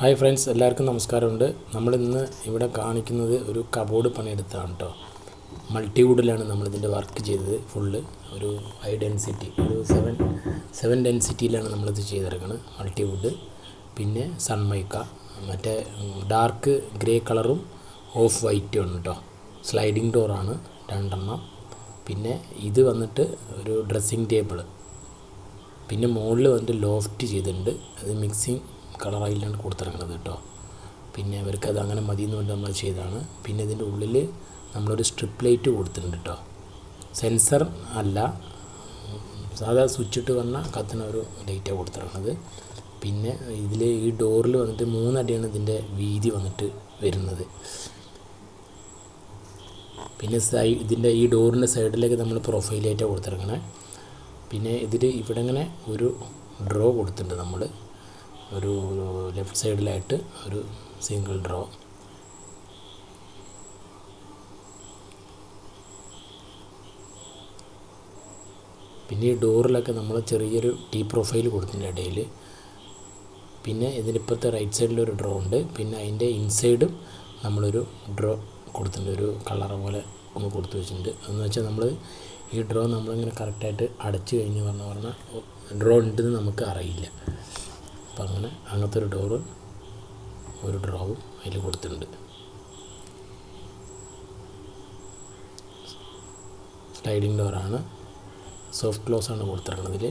Hi friends, എല്ലാവർക്കും നമസ്കാരമുണ്ട്. നമ്മളിന്ന് ഇവിടെ കാണിക്കുന്നത് ഒരു കബോർഡ് പണിയെടുത്താണ് കേട്ടോ. മൾട്ടിവുഡിലാണ് നമ്മളിതിൻ്റെ വർക്ക് ചെയ്തത്. ഫുള്ള് ഒരു ഹൈ ഡെൻസിറ്റി, ഒരു സെവൻ ഡെൻസിറ്റിയിലാണ് നമ്മളിത് ചെയ്തിറങ്ങുന്നത്. മൾട്ടിവുഡ്, പിന്നെ സൺമൈക്ക, മറ്റേ ഡാർക്ക് ഗ്രേ കളറും ഓഫ് വൈറ്റും ആണ് കേട്ടോ. സ്ലൈഡിങ് ഡോറാണ് 2 പിന്നെ ഇത് വന്നിട്ട് ഒരു ഡ്രസ്സിങ് ടേബിള്, പിന്നെ മുകളിൽ വന്നിട്ട് ലോഫ്റ്റ് ചെയ്തിട്ടുണ്ട്. അത് മിക്സിങ് കളറായിട്ടാണ് കൊടുത്തിറങ്ങുന്നത് കേട്ടോ. പിന്നെ അവർക്കത് അങ്ങനെ മതി എന്ന് കൊണ്ട് നമ്മൾ ചെയ്തതാണ്. പിന്നെ ഇതിൻ്റെ ഉള്ളിൽ നമ്മളൊരു സ്ട്രിപ്പ് ലൈറ്റ് കൊടുത്തിട്ടുണ്ട് കേട്ടോ. സെൻസർ അല്ല, സാധാ സ്വിച്ച് ഇട്ട് വന്നാൽ കത്തുന്ന ഒരു ലൈറ്റാണ് കൊടുത്തിറങ്ങുന്നത്. പിന്നെ ഇതിൽ ഈ ഡോറിൽ വന്നിട്ട് 3 അടിയാണ് ഇതിൻ്റെ വീതി വന്നിട്ട് വരുന്നത്. പിന്നെ ഇതിൻ്റെ ഈ ഡോറിൻ്റെ സൈഡിലേക്ക് നമ്മൾ പ്രൊഫൈലായിട്ടാണ് കൊടുത്തിറങ്ങണേ. പിന്നെ ഇതിൽ ഇവിടെ ഇങ്ങനെ ഒരു ഡ്രോ കൊടുത്തിട്ടുണ്ട്. നമ്മൾ ഒരു ലെഫ്റ്റ് സൈഡിലായിട്ട് ഒരു സിംഗിൾ ഡ്രോ. പിന്നെ ഈ ഡോറിലൊക്കെ നമ്മൾ ചെറിയൊരു ടീ പ്രൊഫൈൽ കൊടുത്തിട്ടുണ്ട് ഇടയിൽ. പിന്നെ ഇതിനിപ്പുറത്തെ റൈറ്റ് സൈഡിലൊരു ഡ്രോ ഉണ്ട്. പിന്നെ അതിൻ്റെ ഇൻസൈഡും നമ്മളൊരു ഡ്രോ കൊടുത്തിട്ടുണ്ട്, ഒരു കളർ പോലെ ഒന്ന് കൊടുത്തു വെച്ചിട്ടുണ്ട്. എന്ന് വെച്ചാൽ നമ്മൾ ഈ ഡ്രോ നമ്മളിങ്ങനെ കറക്റ്റായിട്ട് അടച്ചു കഴിഞ്ഞ് പറഞ്ഞാൽ ഡ്രോ ഉണ്ടെന്ന് നമുക്ക് അറിയില്ല. അപ്പം അങ്ങനത്തെ ഒരു ഡോറ്, ഒരു ഡ്രോവും അതിൽ കൊടുത്തിട്ടുണ്ട്. സ്ലൈഡിങ് ഡോറാണ്, സോഫ്റ്റ് ക്ലോസാണ് കൊടുത്തിരിക്കുന്നതിൽ.